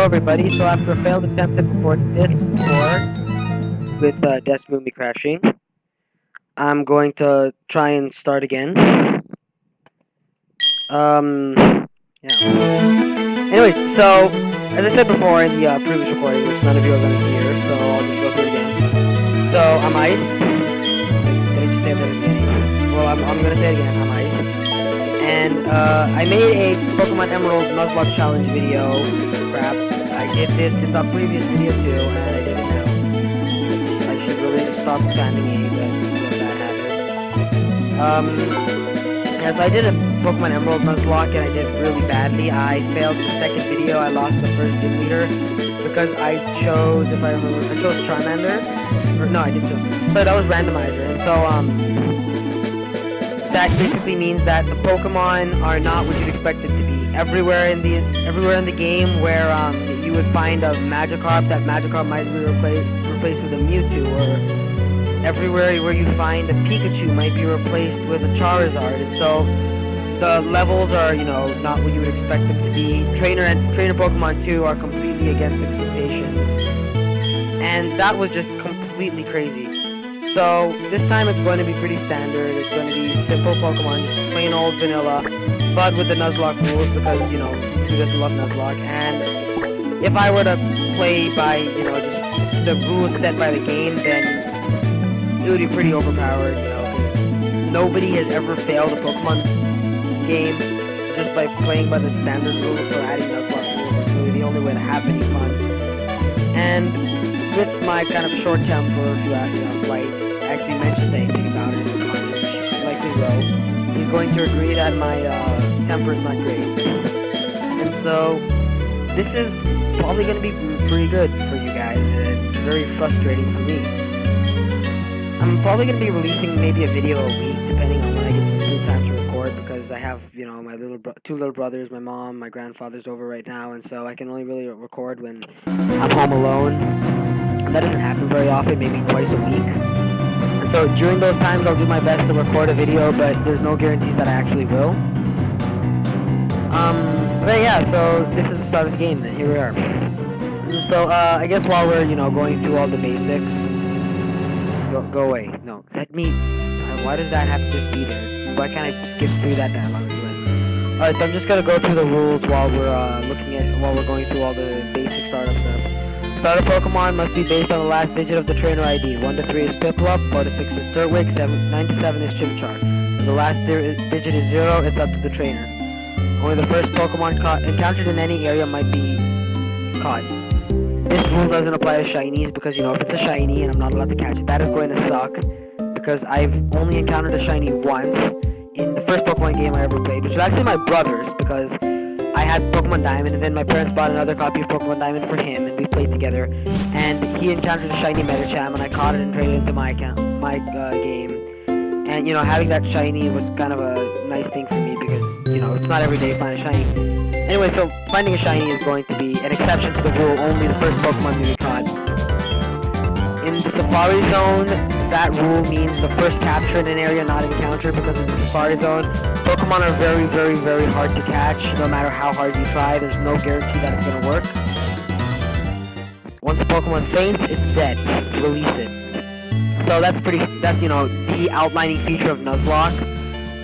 everybody. So after a failed attempt to record this before with Desmumi crashing, I'm going to try and start again. Um, yeah. Anyways, so as I said before in the previous recording, which none of you are going to hear, so I'll just go through it again. So I'm Ice. Did I just say that at the beginning? Well, I'm going to say it again. I'm Ice. And I made a Pokemon Emerald Nuzlocke challenge video. Crap. I did this in the previous video too, and I did it now. I should really just stop spamming A, but it's a bad habit. Yeah, so I did a Pokemon Emerald Nuzlocke, and I did really badly. I failed the second video. I lost the first gym leader because I chose, if I remember, I chose Charmander. Or no, I didn't choose. So that was randomizer, and so that basically means that the Pokemon are not what you'd expect them to be. Everywhere in the game where you would find a Magikarp, that Magikarp might be replaced with a Mewtwo, or everywhere where you find a Pikachu might be replaced with a Charizard. And so the levels are, not what you would expect them to be. Trainer Pokemon too are completely against expectations, and that was just completely crazy. So this time it's going to be pretty standard. It's going to be simple Pokemon, just plain old vanilla, but with the Nuzlocke rules because, you guys love Nuzlocke. And if I were to play by, just the rules set by the game, then it would be pretty overpowered, because nobody has ever failed a Pokemon game just by playing by the standard rules, so adding Nuzlocke rules is really the only way to have any fun. And with my kind of short temper, if you actually mentions anything about it in the comments, which he likely will, he's going to agree that my temper is not great. And so this is probably going to be pretty good for you guys, and very frustrating for me. I'm probably going to be releasing maybe a video a week, depending on when I get some free time to record, because I have, my two little brothers, my mom, my grandfather's over right now, and so I can only really record when I'm home alone. And that doesn't happen very often, maybe twice a week. And so during those times, I'll do my best to record a video, but there's no guarantees that I actually will. But yeah, so this is the start of the game, and here we are. So, I guess while we're, going through all the basics... Go away. No, let me... Why does that have to just be there? Why can't I skip through that dialogue? Alright, so I'm just gonna go through the rules while we're going through all the basic startup stuff. Starter Pokemon must be based on the last digit of the trainer ID. 1 to 3 is Piplup, 4 to 6 is Turtwig, 9 to 7 is Chimchar. If the last digit is 0, it's up to the trainer. Only the first Pokemon encountered in any area might be caught. This rule doesn't apply to shinies because, if it's a shiny and I'm not allowed to catch it, that is going to suck. Because I've only encountered a shiny once in the first Pokemon game I ever played, which was actually my brother's, because I had Pokemon Diamond, and then my parents bought another copy of Pokemon Diamond for him, and we played together. And he encountered a shiny Medicham, and I caught it and traded it into my game. And, having that shiny was kind of a nice thing for me because, it's not every day you find a shiny. Anyway, so finding a shiny is going to be an exception to the rule, only the first Pokemon to be caught. In the Safari Zone, that rule means the first capture in an area not encountered, because in the Safari Zone, Pokemon are very, very, very hard to catch, no matter how hard you try. There's no guarantee that it's going to work. Once a Pokemon faints, it's dead. Release it. So that's the outlining feature of Nuzlocke.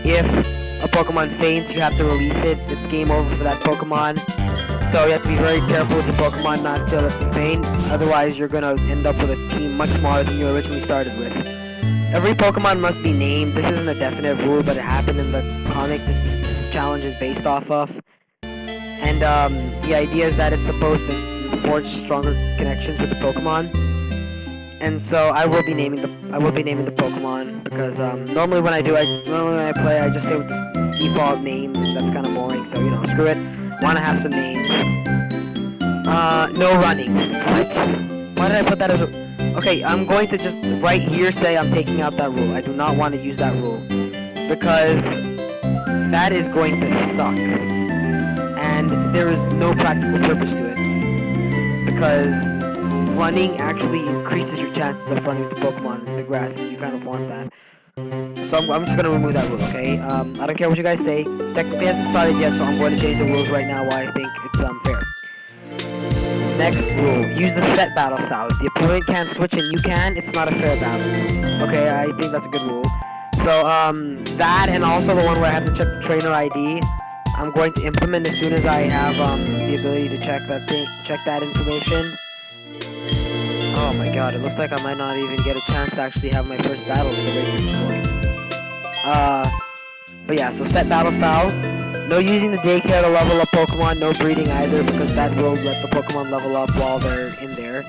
If a Pokemon faints, you have to release it. It's game over for that Pokemon. So you have to be very careful with your Pokemon not to let them faint. Otherwise, you're going to end up with a team much smaller than you originally started with. Every Pokemon must be named. This isn't a definite rule, but it happened in the comic this challenge is based off of. And the idea is that it's supposed to forge stronger connections with the Pokemon. And so I will be naming the Pokemon because normally when I play, I just say with the default names, and that's kind of boring. So screw it. Want to have some names. No running. What? Why did I put that as a... Okay, I'm going to just right here say I'm taking out that rule. I do not want to use that rule because that is going to suck, and there is no practical purpose to it because running actually increases your chances of running into Pokemon in the grass, and you kind of want that. So I'm just going to remove that rule, okay? I don't care what you guys say. Technically it hasn't started yet, so I'm going to change the rules right now while I think it's fair. Next rule, use the set battle style. If the opponent can't switch and you can, it's not a fair battle. Okay, I think that's a good rule. So, that and also the one where I have to check the trainer ID, I'm going to implement as soon as I have, the ability to check that information. Oh my god, it looks like I might not even get a chance to actually have my first battle with the rate this is going. But yeah, so set battle style. No using the daycare to level up Pokemon, no breeding either, because that will let the Pokemon level up while they're in there.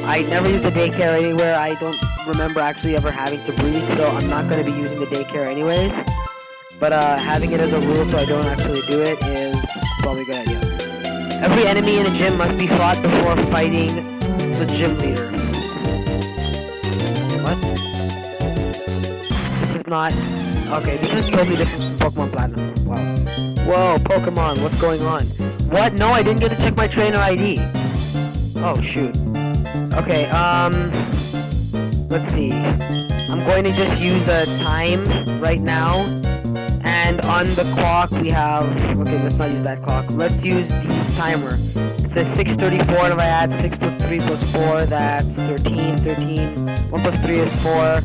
I never use the daycare anywhere. I don't remember actually ever having to breed, so I'm not going to be using the daycare anyways. But having it as a rule so I don't actually do it is probably a good idea. Every enemy in a gym must be fought before fighting the gym leader. What? This is not... Okay, this is totally different from Pokemon Platinum. Wow. Whoa, Pokemon, what's going on? What? No, I didn't get to check my trainer ID. Oh, shoot. Okay, let's see. I'm going to just use the time right now. And on the clock we have... Okay, let's not use that clock. Let's use the timer. It says 6:34, and if I add 6 plus 3 plus 4, that's 13. 1 plus 3 is 4.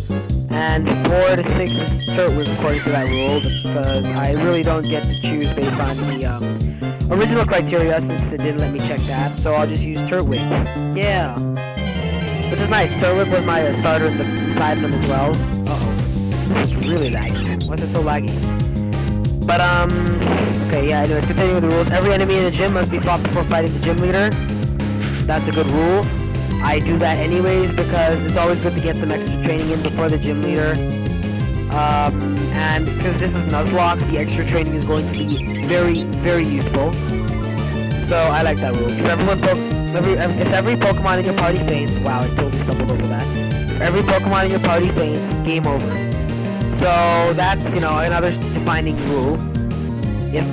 And 4 to 6 is Turtwig according to that rule, because I really don't get to choose based on the original criteria since it didn't let me check that. So I'll just use Turtwig. Yeah. Which is nice. Turtwig was my starter in the Platinum as well. Uh-oh. This is really laggy. Why is it so laggy? But, okay, yeah, anyways, continuing with the rules. Every enemy in the gym must be fought before fighting the gym leader. That's a good rule. I do that anyways because it's always good to get some extra training in before the gym leader. And since this is Nuzlocke, the extra training is going to be very, very useful. So I like that rule. If every Pokemon in your party faints, wow, I totally stumbled over that. If every Pokemon in your party faints, game over. So that's, you know, another defining rule. If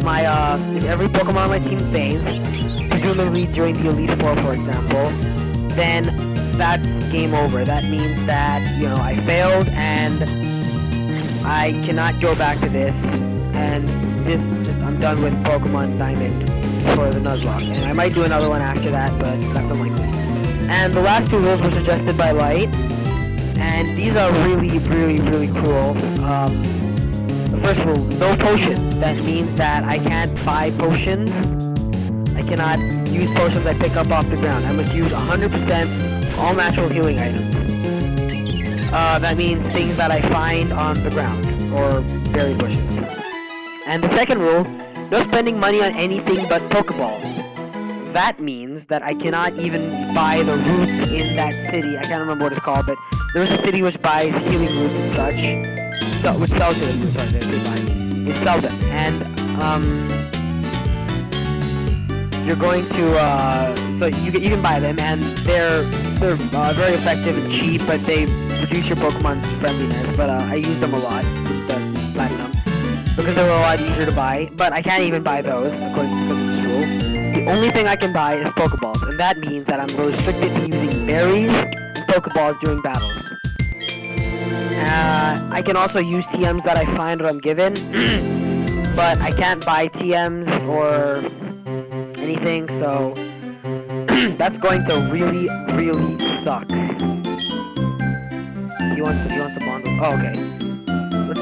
every Pokemon on my team faints, presumably during the Elite Four, for example, then that's game over. That means that, you know, I failed and I cannot go back to this, and I'm done with Pokemon Diamond for the Nuzlocke. And I might do another one after that, but that's unlikely. And the last two rules were suggested by Light, and these are really, really, really cool. The first rule, no potions. That means that I can't buy potions. I cannot use potions I pick up off the ground. I must use 100% all natural healing items. That means things that I find on the ground, or berry bushes. And the second rule, no spending money on anything but Pokeballs. That means that I cannot even buy the roots in that city. I can't remember what it's called, but there's a city which buys healing roots and such. Which sells healing roots, sorry, they sell them. And, you're going to, so you can buy them, and they're very effective and cheap, but they reduce your Pokemon's friendliness. But I use them a lot with the Platinum because they were a lot easier to buy. But I can't even buy those because of this rule. The only thing I can buy is Pokeballs, and that means that I'm restricted to using berries and Pokeballs during battles. I can also use TMs that I find or I'm given, but I can't buy TMs or anything, so that's going to really, really suck. He wants to bond with... Oh, okay.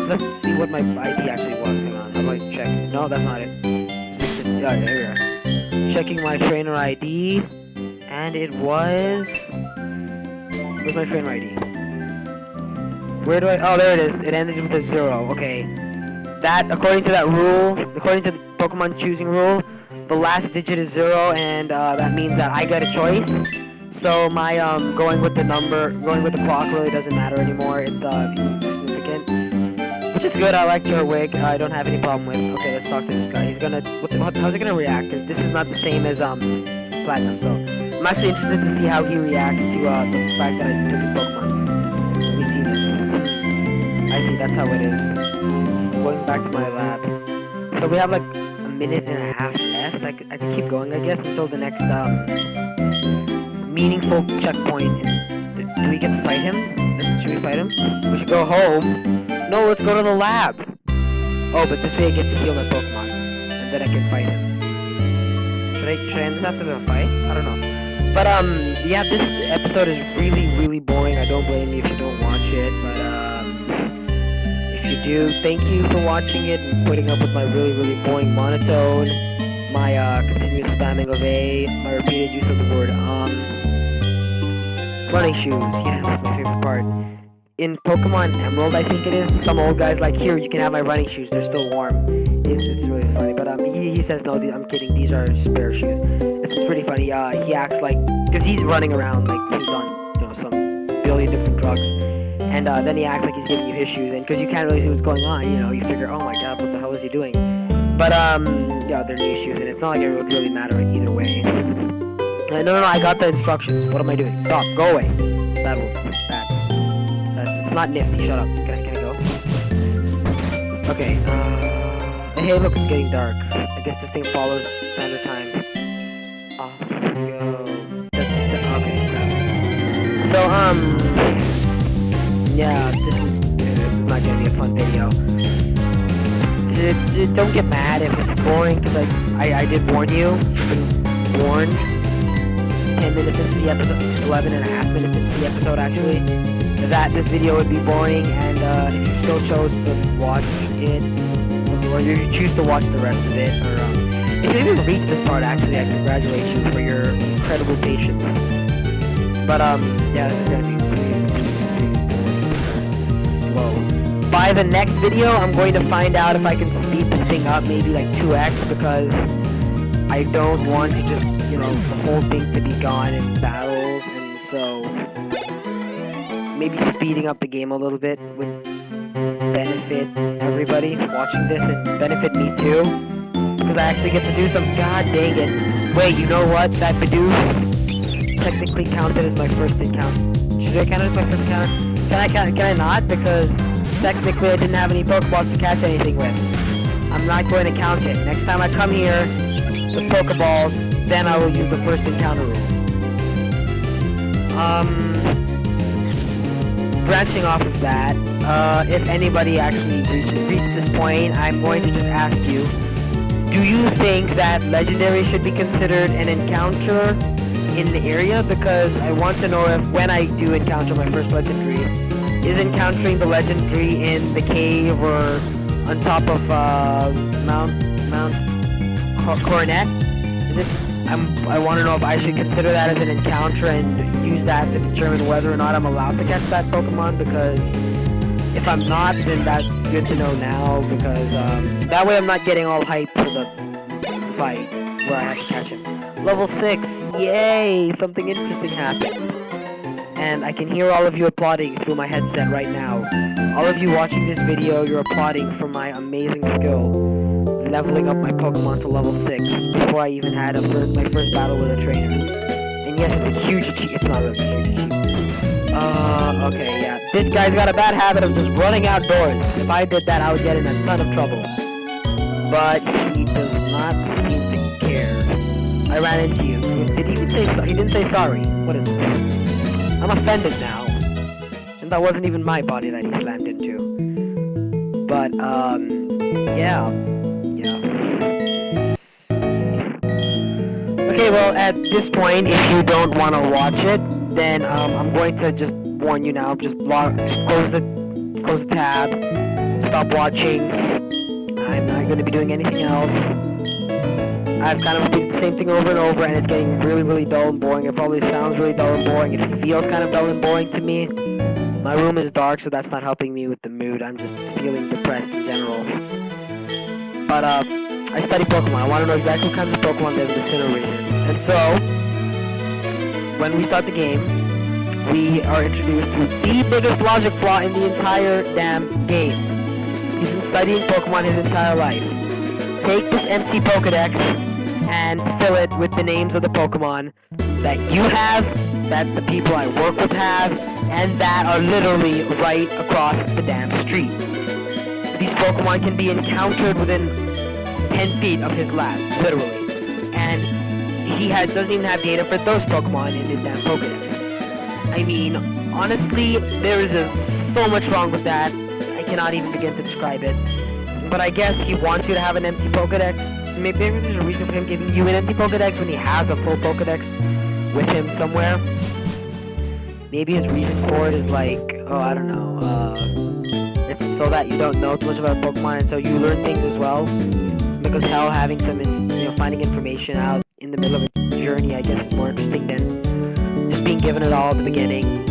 Let's see what my ID actually was. Hang on, how do I check? No, that's not it. Oh, there we are. Checking my trainer ID, and it was... Where's my trainer ID? Where do I... Oh, there it is. It ended with a 0. Okay. That, according to that rule, according to the Pokemon choosing rule, the last digit is 0, and that means that I get a choice. So my going with the clock really doesn't matter anymore. It's significant, which is good. I like Turtwig. I don't have any problem with. Okay, let's talk to this guy. He's gonna how's he gonna react? Because this is not the same as Platinum. So I'm actually interested to see how he reacts to the fact that I took his Pokemon. Let me see that. I see. That's how it is. Going back to my lab. So we have like a minute and a half left. I could keep going, I guess, until the next meaningful checkpoint. Do we get to fight him? Should we fight him? We should go home. No, let's go to the lab. Oh, but this way I get to heal my Pokemon, and then I can fight him. Should I end this after the fight? I don't know. But yeah, this episode is really boring. I don't blame you if you don't watch it, but if you do, thank you for watching it and putting up with my really boring monotone, my continuous spamming of A, my repeated use of the word running shoes. Yes, my favorite part. In Pokemon Emerald, I think it is, some old guy's like, here, you can have my running shoes, they're still warm. It's really funny, but he says, no, I'm kidding, these are spare shoes. It's pretty funny. He acts like, because he's running around like he's on, you know, some billion different drugs, and then he acts like he's giving you his shoes, and because you can't really see what's going on, you know, you figure, oh my god, what the hell is he doing? But yeah, they're new shoes, and it's not like it would really matter either way. No, I got the instructions. What am I doing? Stop, go away. Bad. It's not nifty, shut up. Can I go? Okay, hey, look, it's getting dark. I guess this thing follows standard time. Off we go. Okay, so, yeah, this is not gonna be a fun video. Don't get mad if this is boring, because I did warn you. You've been warned 10 minutes into the episode, 11 and a half minutes into the episode, actually, that this video would be boring, and if you still chose to watch it, or you choose to watch the rest of it, or if you even reached this part, actually, I congratulate you for your incredible patience. But yeah, this is gonna be really slow. By the next video, I'm going to find out if I can speed this thing up, maybe like 2x, because I don't want to just, you know, the whole thing to be gone in battles, and so maybe speeding up the game a little bit would benefit everybody watching this, and benefit me too, because I actually get to do some, god dang it. Wait, you know what? That Bidoof technically counted as my first encounter. Should I count it as my first encounter? Can I not? Because technically I didn't have any Pokeballs to catch anything with. I'm not going to count it. Next time I come here with Pokeballs, then I will use the first encounter rule. Branching off of that, if anybody actually reached this point, I'm going to just ask you, do you think that Legendary should be considered an encounter in the area? Because I want to know if, when I do encounter my first Legendary, is encountering the Legendary in the cave or on top of Mount Coronet? Is it? I want to know if I should consider that as an encounter and use that to determine whether or not I'm allowed to catch that Pokemon, because if I'm not, then that's good to know now, because that way I'm not getting all hyped for the fight where I have to catch him. Level 6, yay! Something interesting happened. And I can hear all of you applauding through my headset right now. All of you watching this video, you're applauding for my amazing skill, leveling up my Pokemon to level 6 before I even had my first battle with a trainer. And yes, it's a huge achievement. It's not really a huge achievement. Okay, yeah. This guy's got a bad habit of just running outdoors. If I did that, I would get in a ton of trouble. But he does not seem to care. I ran into you. Did he even say sorry? He didn't say sorry. What is this? I'm offended now. And that wasn't even my body that he slammed into. But, yeah. Okay, well, at this point, if you don't want to watch it, then I'm going to just warn you now. Just close the tab. Stop watching. I'm not going to be doing anything else. I've kind of repeated the same thing over and over, and it's getting really dull and boring. It probably sounds really dull and boring. It feels kind of dull and boring to me. My room is dark, so that's not helping me with the mood. I'm just feeling depressed in general. But I study Pokemon. I want to know exactly what kinds of Pokemon live in the Sinnoh region. And so, when we start the game, we are introduced to the biggest logic flaw in the entire damn game. He's been studying Pokemon his entire life. Take this empty Pokedex and fill it with the names of the Pokemon that you have, that the people I work with have, and that are literally right across the damn street. These Pokemon can be encountered within 10 feet of his lab, literally. And he doesn't even have data for those Pokemon in his damn Pokedex. I mean, honestly, there is so much wrong with that. I cannot even begin to describe it. But I guess he wants you to have an empty Pokedex. Maybe there's a reason for him giving you an empty Pokedex when he has a full Pokedex. with him somewhere. Maybe his reason for it is like, oh, I don't know, it's so that you don't know too much about Pokemon, and so you learn things as well. Because hell, having finding information out in the middle of a journey, I guess, is more interesting than just being given it all at the beginning.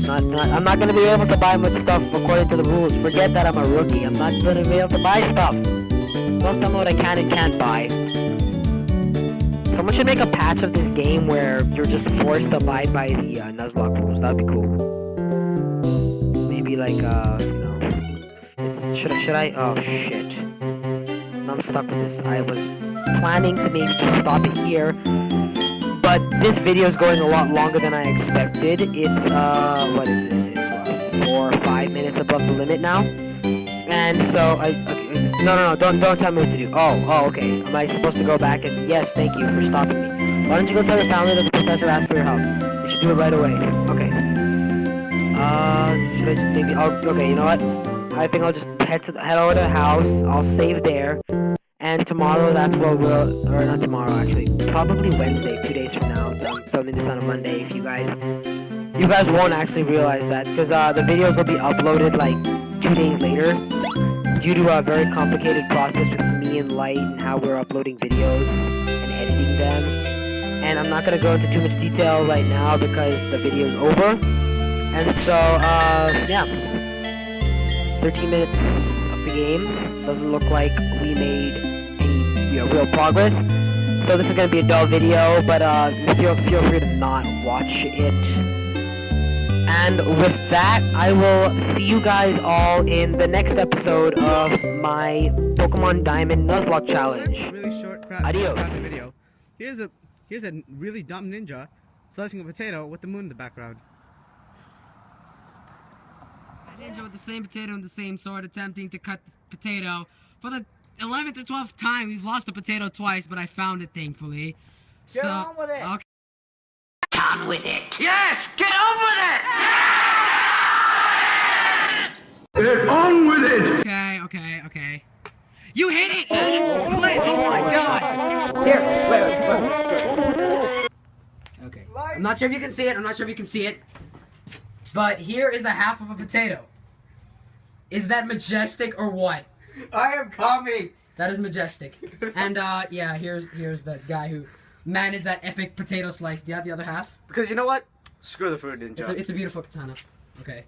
I'm not gonna be able to buy much stuff according to the rules. Forget that I'm a rookie. I'm not gonna be able to buy stuff. Don't tell me what I can and can't buy. Someone should make a patch of this game where you're just forced to abide by the Nuzlocke rules. That'd be cool. Maybe like, should I? Oh shit! I'm stuck with this. I was planning to maybe just stop it here, but this video is going a lot longer than I expected. It's what is it? It's 4 or 5 minutes above the limit now, and so no, don't tell me what to do. Oh, okay. Am I supposed to go back and yes, thank you for stopping me. Why don't you go tell your family that the professor asked for your help? You should do it right away. Okay. Should I just maybe? Okay. You know what? I think I'll just head over to the house. I'll save there, and tomorrow or not tomorrow actually, probably Wednesday, 2 days from now. I'm filming this on a Monday. If you guys won't actually realize that because the videos will be uploaded like 2 days later, due to a very complicated process with me and Light and how we're uploading videos and editing them. And I'm not gonna go into too much detail right now because the video's over. And so yeah. 13 minutes of the game. Doesn't look like we made any real progress. So this is going to be a dull video, but feel free to not watch it. And with that, I will see you guys all in the next episode of my Pokemon Diamond Nuzlocke Challenge. Really short Adios. Video. Here's a really dumb ninja slicing a potato with the moon in the background. Ninja with the same potato and the same sword attempting to cut the potato. For the 11th or 12th time, we've lost a potato twice, but I found it, thankfully. Get on with it! Okay. Get on with it! Yes! Get on with it! Get on with it! Okay. You hit it! And it's split! Oh my god! Here, wait. Okay. I'm not sure if you can see it. But here is a half of a potato. Is that majestic or what? I am coming! That is majestic. And yeah, here's that guy who managed that epic potato slice. Do you have the other half? Because you know what? Screw the food ninja. It's a beautiful katana. Okay.